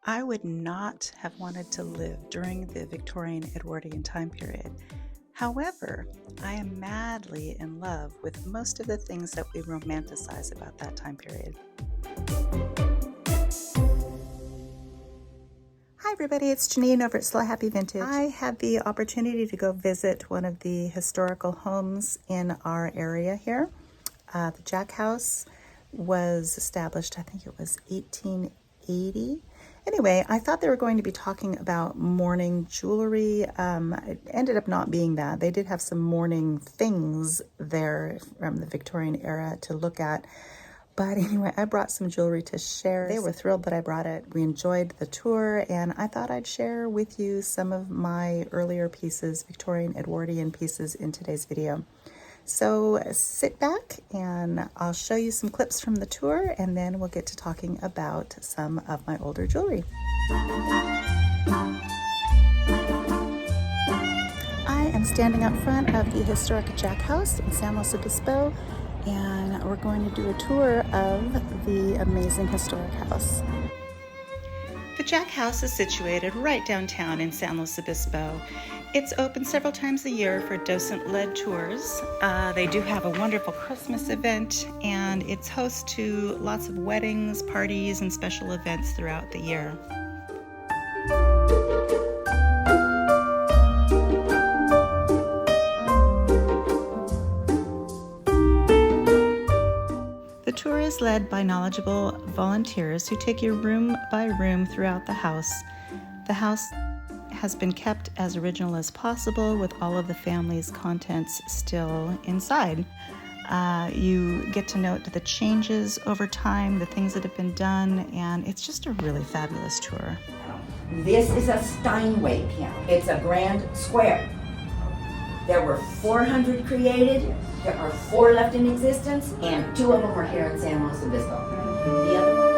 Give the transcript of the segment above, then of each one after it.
I would not have wanted to live during the Victorian Edwardian time period. However, I am madly in love with most of the things that we romanticize about that time period. Hi everybody, it's Janine over at SLOHappyVintage. I had the opportunity to go visit one of the historical homes in our area here. The Jack House was established, I think it was 1880. Anyway, I thought they were going to be talking about mourning jewelry. It ended up not being that. They did have some mourning things there from the Victorian era to look at. But anyway, I brought some jewelry to share. They were thrilled that I brought it. We enjoyed the tour, and I thought I'd share with you some of my earlier pieces, Victorian Edwardian pieces, in today's video. So sit back and I'll show you some clips from the tour, and then we'll get to talking about some of my older jewelry. I am standing out front of the historic Jack House in San Luis Obispo, and we're going to do a tour of the amazing historic house. The Jack House is situated right downtown in San Luis Obispo. It's open several times a year for docent-led tours. They do have a wonderful Christmas event, and it's host to lots of weddings, parties, and special events throughout the year. The tour is led by knowledgeable volunteers who take you room by room throughout the house. The house has been kept as original as possible, with all of the family's contents still inside. You get to note the changes over time, the things that have been done, and it's just a really fabulous tour. This is a Steinway piano. It's a grand square. There were 400 created, there are 4 left in existence, and 2 of them are here in San Luis Obispo. The other one...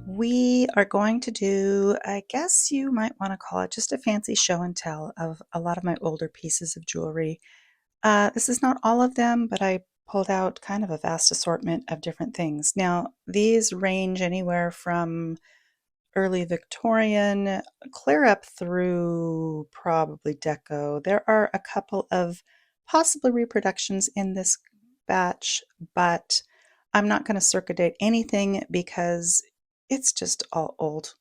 We are going to do, I guess you might want to call it just a fancy show and tell of a lot of my older pieces of jewelry. This is not all of them, but I pulled out kind of a vast assortment of different things. Now, these range anywhere from early Victorian, clear up through probably Deco. There are a couple of possible reproductions in this batch, but I'm not going to circadate anything because it's just all old.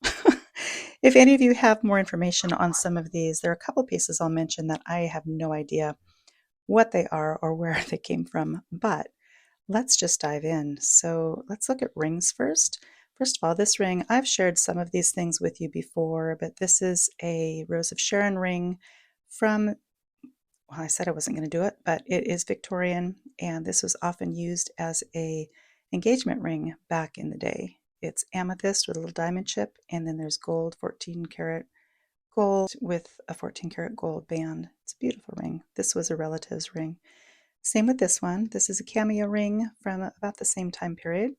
If any of you have more information on some of these, there are a couple pieces I'll mention that I have no idea what they are or where they came from, but let's just dive in. So let's look at rings first. First of all, this ring, I've shared some of these things with you before, but this is a Rose of Sharon ring from, well, I said I wasn't going to do it, but it is Victorian, and this was often used as a engagement ring back in the day. It's amethyst with a little diamond chip, and then there's gold, 14 karat gold with a 14 karat gold band. It's a beautiful ring. This was a relative's ring. Same with this one. This is a cameo ring from about the same time period,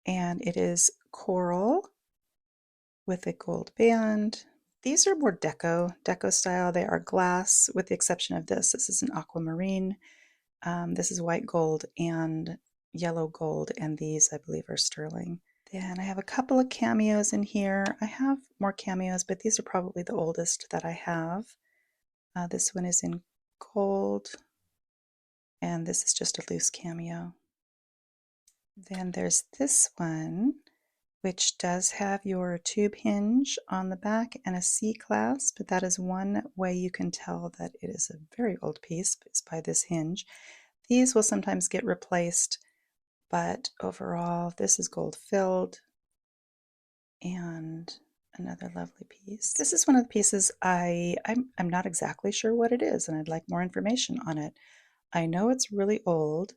and it is coral with a gold band. These are more deco style. They are glass with the exception of this. This is an aquamarine. This is white gold and yellow gold, and these I believe are sterling. Then I have a couple of cameos in here. I have more cameos, but these are probably the oldest that I have. This one is in gold, and this is just a loose cameo. Then there's this one, which does have your tube hinge on the back and a C-clasp, but that is one way you can tell that it is a very old piece, is by this hinge. These will sometimes get replaced, but overall this is gold filled and another lovely piece. This is one of the pieces I'm not exactly sure what it is, and I'd like more information on it. I know it's really old.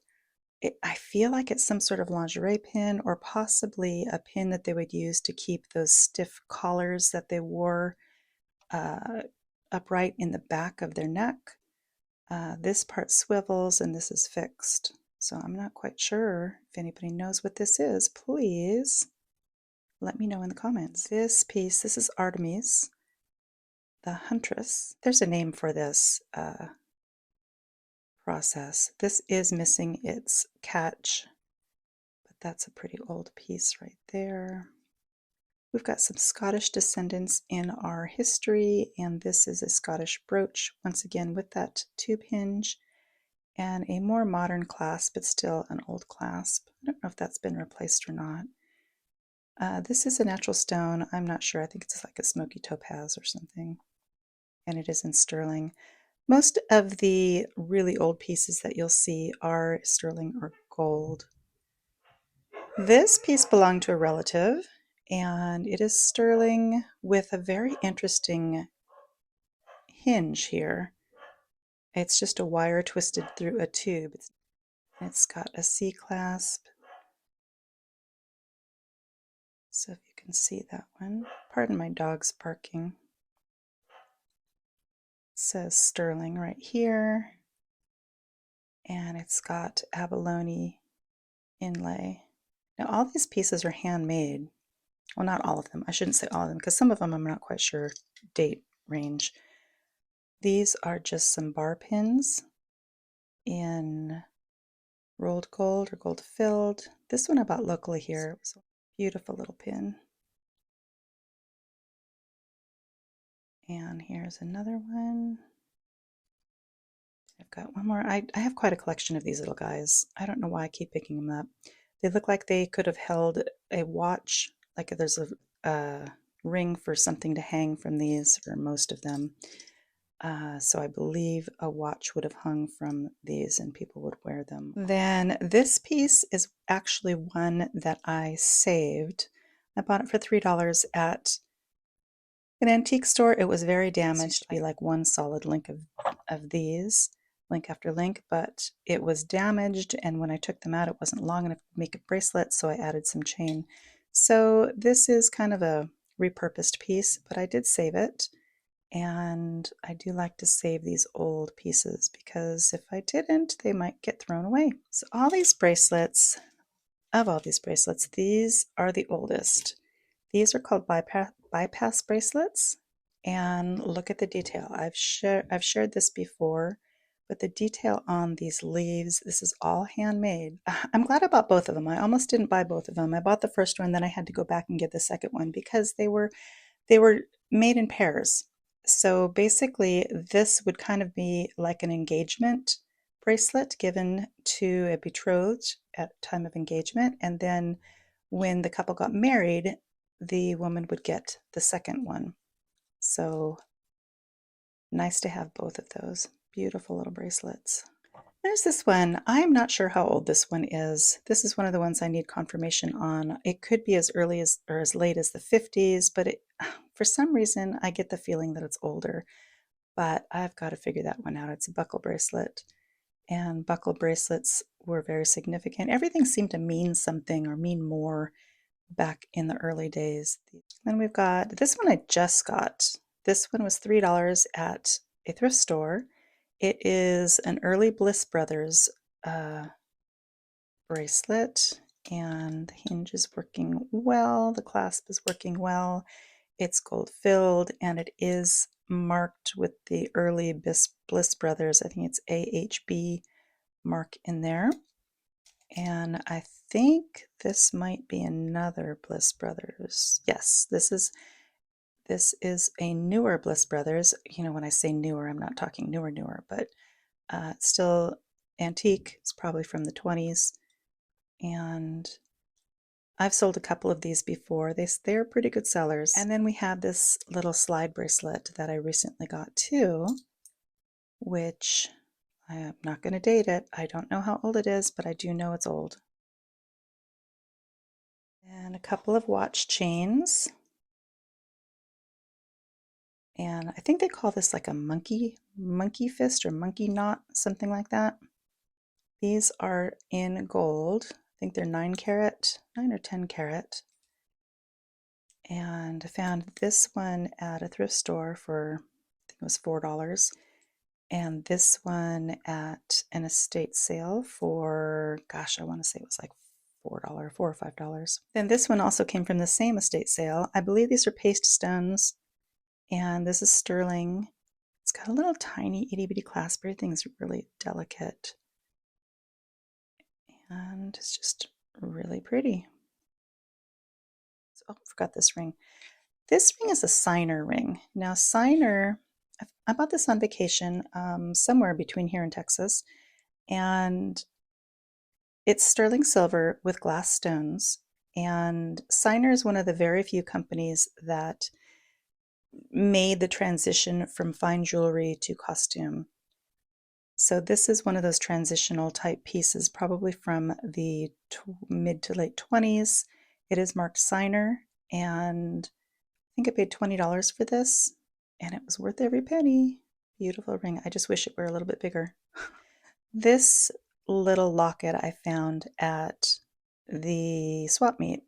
I feel like it's some sort of lingerie pin or possibly a pin that they would use to keep those stiff collars that they wore upright in the back of their neck. This part swivels and this is fixed. So I'm not quite sure. If anybody knows what this is, please let me know in the comments. This piece, this is Artemis, the Huntress. There's a name for this process. This is missing its catch, but that's a pretty old piece right there. We've got some Scottish descendants in our history, and this is a Scottish brooch, once again with that tube hinge, and a more modern clasp, but still an old clasp. I don't know if that's been replaced or not. This is a natural stone. I'm not sure. I think it's like a smoky topaz or something, and it is in sterling. Most of the really old pieces that you'll see are sterling or gold. This piece belonged to a relative, and it is sterling with a very interesting hinge here. It's just a wire twisted through a tube. It's got a C-clasp. So if you can see that one. Pardon my dog's barking. It says sterling right here. And it's got abalone inlay. Now all these pieces are handmade. Well, not all of them. I shouldn't say all of them because some of them I'm not quite sure date range. These are just some bar pins in rolled gold or gold filled. This one I bought locally here. It was a beautiful little pin. And here's another one. I've got one more. I have quite a collection of these little guys. I don't know why I keep picking them up. They look like they could have held a watch, like there's a ring for something to hang from these, for most of them. So I believe a watch would have hung from these and people would wear them. Then this piece is actually one that I saved. I bought it for $3 at an antique store. It was very damaged, to be like one solid link of these, link after link, but it was damaged, and when I took them out, it wasn't long enough to make a bracelet, so I added some chain. So this is kind of a repurposed piece, but I did save it, and I do like to save these old pieces because if I didn't, they might get thrown away. So all these bracelets, these are the oldest. These are called bypass bracelets, and look at the detail. I've shared this before, but the detail on these leaves, this is all handmade. I'm glad I bought both of them. I almost didn't buy both of them. I bought the first one, then I had to go back and get the second one because they were made in pairs. So basically, this would kind of be like an engagement bracelet given to a betrothed at time of engagement, and then when the couple got married, the woman would get the second one. So nice to have both of those. Beautiful little bracelets. There's this one. I'm not sure how old this one is. This is one of the ones I need confirmation on. It could be as early as or as late as the 50s, but for some reason I get the feeling that it's older. But I've got to figure that one out. It's a buckle bracelet, and buckle bracelets were very significant. Everything seemed to mean something or mean more back in the early days. Then we've got this one I just got. This one was $3 at a thrift store. It is an early Bliss Brothers bracelet, and the hinge is working well, the clasp is working well, It's gold filled, and it is marked with the early Bliss Brothers. I think it's AHB mark in there. And I think this might be another Bliss Brothers. Yes, this is a newer Bliss Brothers. You know, when I say newer, I'm not talking newer, but still antique. It's probably from the 20s. And I've sold a couple of these before. They're pretty good sellers. And then we have this little slide bracelet that I recently got too, which I am not going to date it. I don't know how old it is, but I do know it's old. And a couple of watch chains. And I think they call this like a monkey fist or monkey knot, something like that. These are in gold. I think they're 9 or 10 carat. And I found this one at a thrift store for, I think it was $4. And this one at an estate sale for, gosh, I want to say it was like $4 or $5. Then this one also came from the same estate sale. I believe these are paste stones, and this is sterling. It's got a little tiny itty bitty clasp. Everything's really delicate, and it's just really pretty. So, oh, I forgot this ring. This ring is a signer ring. Now, signer, I bought this on vacation somewhere between here and Texas, and it's sterling silver with glass stones. And Signer is one of the very few companies that made the transition from fine jewelry to costume. So this is one of those transitional type pieces, probably from the mid to late 20s. It is marked Signer, and I think I paid $20 for this, and it was worth every penny. Beautiful ring. I just wish it were a little bit bigger. This little locket I found at the swap meet,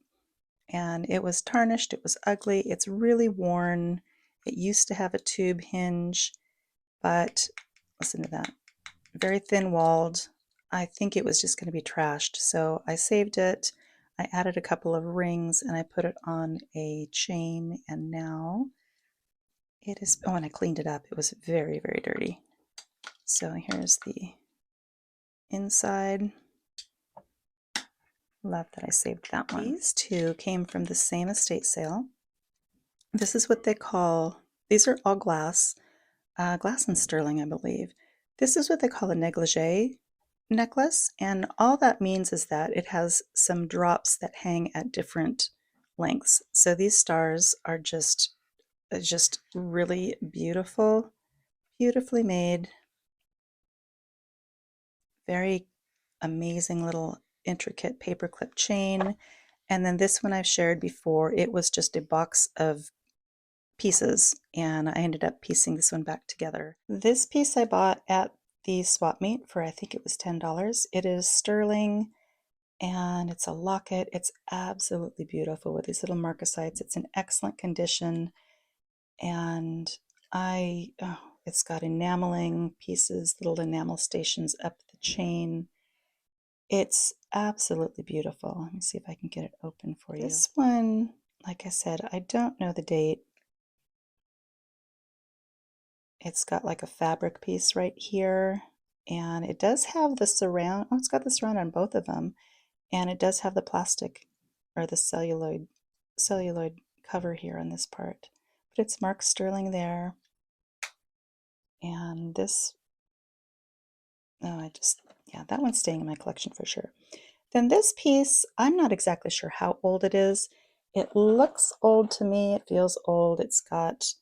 and it was tarnished, it was ugly, it's really worn. It used to have a tube hinge, but listen to that. Very thin walled. I think it was just going to be trashed, so I saved it. I added a couple of rings and I put it on a chain, and now it is, oh, and I cleaned it up. It was very, very dirty. So here's the inside. Love that I saved that one. These two came from the same estate sale. This is what they call, these are all glass, glass and sterling, I believe. This is what they call a negligee necklace, and all that means is that it has some drops that hang at different lengths. So these stars are just really beautiful, beautifully made, very amazing little intricate paperclip chain. And then this one I've shared before. It was just a box of pieces, and I ended up piecing this one back together. This piece I bought at the swap meet for, I think it was $10. It is sterling, and it's a locket. It's absolutely beautiful with these little marcasites. It's in excellent condition, and it's got enameling pieces, little enamel stations up the chain. It's absolutely beautiful. Let me see if I can get it open for you. This one, like I said, I don't know the date. It's got like a fabric piece right here, and it does have the surround. Oh, it's got the surround on both of them, and it does have the plastic or the celluloid cover here on this part. But it's marked sterling there, and this, oh, yeah, that one's staying in my collection for sure. Then this piece, I'm not exactly sure how old it is. It looks old to me. It feels old. It's got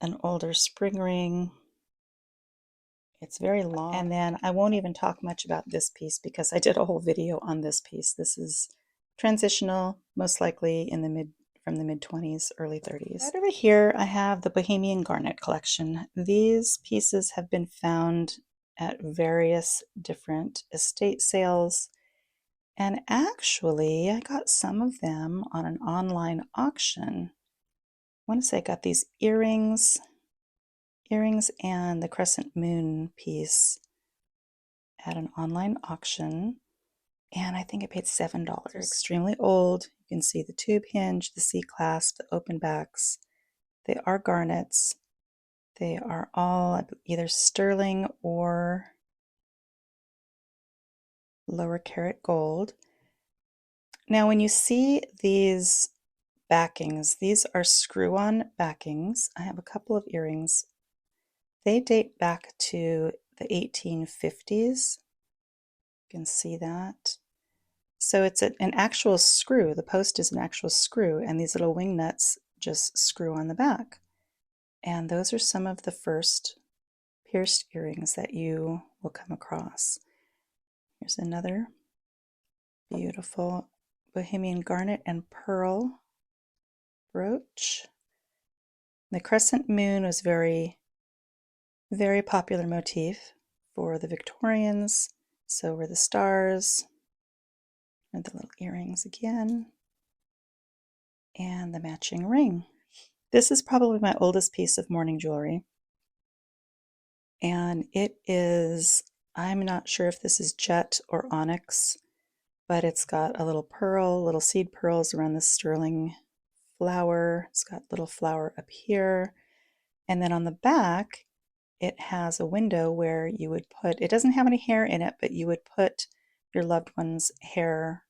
an older spring ring. It's very long. And then I won't even talk much about this piece because I did a whole video on this piece. This is transitional, most likely in the from the mid-20s, early 30s. Right over here, I have the Bohemian Garnet collection. These pieces have been found at various different estate sales. And actually, I got some of them on an online auction. I want to say I got these earrings and the crescent moon piece at an online auction, and I think I paid $7. They're extremely old. You can see the tube hinge, the C-clasp, the open backs. They are garnets. They are all either sterling or lower carat gold. Now, when you see these backings, these are screw-on backings. I have a couple of earrings. They date back to the 1850s. You can see that. So it's an actual screw. The post is an actual screw, and these little wing nuts just screw on the back. And those are some of the first pierced earrings that you will come across. Here's another beautiful Bohemian garnet and pearl brooch. The crescent moon was very popular motif for the Victorians. So were the stars, and the little earrings again, and the matching ring. This is probably my oldest piece of mourning jewelry. And it is, I'm not sure if this is jet or onyx, but it's got a little pearl, little seed pearls around the sterling flower. It's got little flower up here. And then on the back, it has a window where you would put, it doesn't have any hair in it, but you would put your loved one's hair,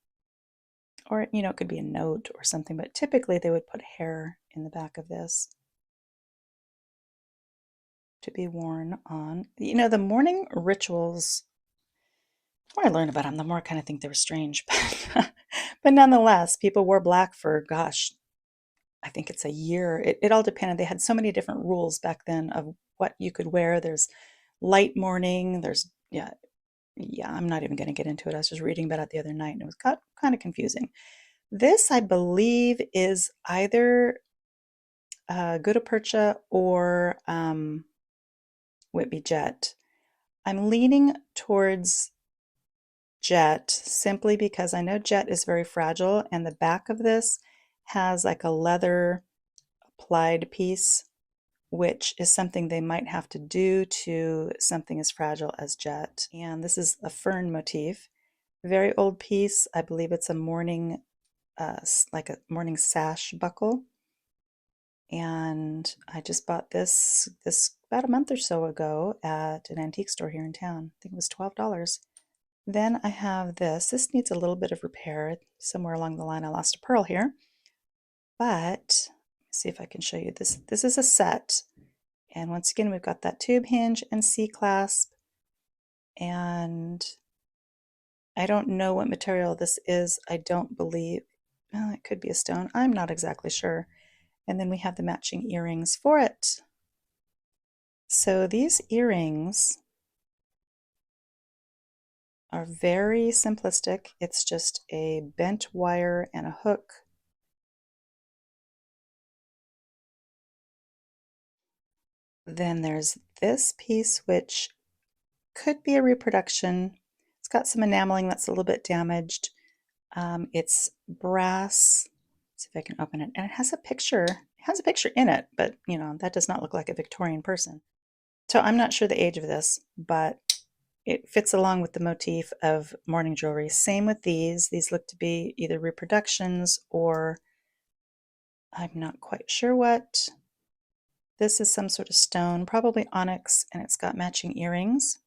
or, you know, it could be a note or something, but typically they would put hair in the back of this to be worn on. You know, the mourning rituals, the more I learn about them, the more I kind of think they were strange. But nonetheless, people wore black for, gosh, I think it's a year. It all depended. They had so many different rules back then of what you could wear. There's light mourning. There's, yeah, I'm not even going to get into it. I was just reading about it the other night, and it was kind of confusing. This, I believe, is either gutta percha or Whitby jet. I'm leaning towards jet simply because I know jet is very fragile, and the back of this has like a leather applied piece, which is something they might have to do to something as fragile as jet. And this is a fern motif. Very old piece. I believe it's a mourning, like a mourning sash buckle. And I just bought this about a month or so ago at an antique store here in town. I think it was $12. Then I have this. This needs a little bit of repair. Somewhere along the line I lost a pearl here. But see if I can show you this. This is a set. And once again, we've got that tube hinge and C-clasp. And I don't know what material this is. I don't believe, well, it could be a stone. I'm not exactly sure. And then we have the matching earrings for it. So these earrings are very simplistic. It's just a bent wire and a hook. Then there's this piece, which could be a reproduction. It's got some enameling that's a little bit damaged. It's brass. Let's see if I can open it. And it has a picture. It has a picture in it, but you know, that does not look like a Victorian person. So I'm not sure the age of this, but it fits along with the motif of mourning jewelry. Same with these. These look to be either reproductions or I'm not quite sure what. This is some sort of stone, probably onyx, and it's got matching earrings.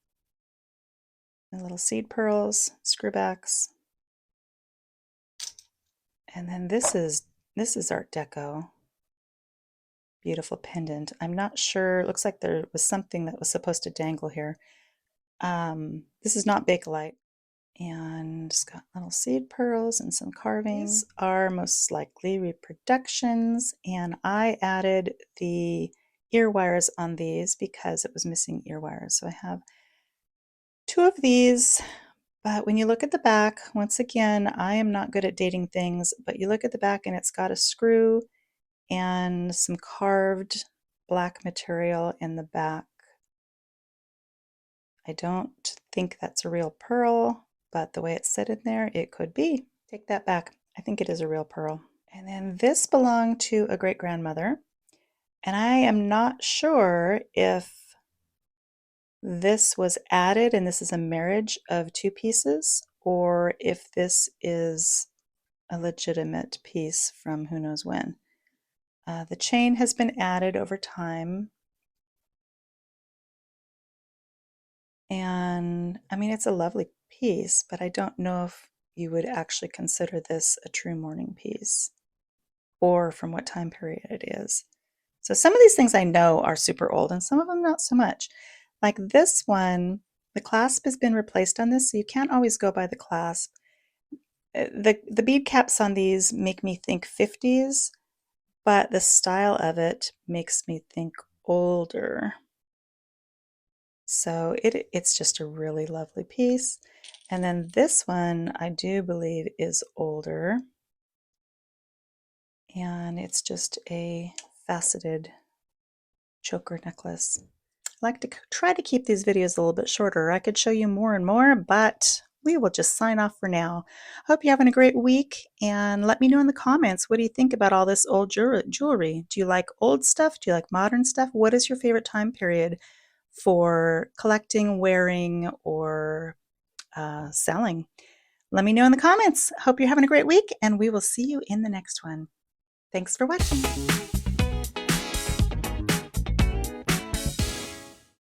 And little seed pearls, screwbacks. And then this is Art Deco. Beautiful pendant. I'm not sure. It looks like there was something that was supposed to dangle here. This is not Bakelite. And it's got little seed pearls and some carvings. These are most likely reproductions, and I added the ear wires on these because it was missing ear wires. So I have two of these, but when you look at the back, once again, I am not good at dating things, but you look at the back and it's got a screw and some carved black material in the back. I don't think that's a real pearl, but the way it's set in there, it could be. Take that back. I think it is a real pearl. And then this belonged to a great-grandmother, and I am not sure if this was added and this is a marriage of two pieces, or if this is a legitimate piece from who knows when. The chain has been added over time. And I mean, it's a lovely piece, but I don't know if you would actually consider this a true mourning piece or from what time period it is. So some of these things I know are super old and some of them not so much. Like this one, the clasp has been replaced on this, so you can't always go by the clasp. The bead caps on these make me think 50s, but the style of it makes me think older. So it's just a really lovely piece. And then this one I do believe is older, and it's just a faceted choker necklace. I like to try to keep these videos a little bit shorter. I could show you more and more, but we will just sign off for now. Hope you're having a great week, and let me know in the comments, what do you think about all this old jewelry? Do you like old stuff? Do you like modern stuff? What is your favorite time period for collecting, wearing, or selling? Let me know in the comments. Hope you're having a great week, and we will see you in the next one. Thanks for watching.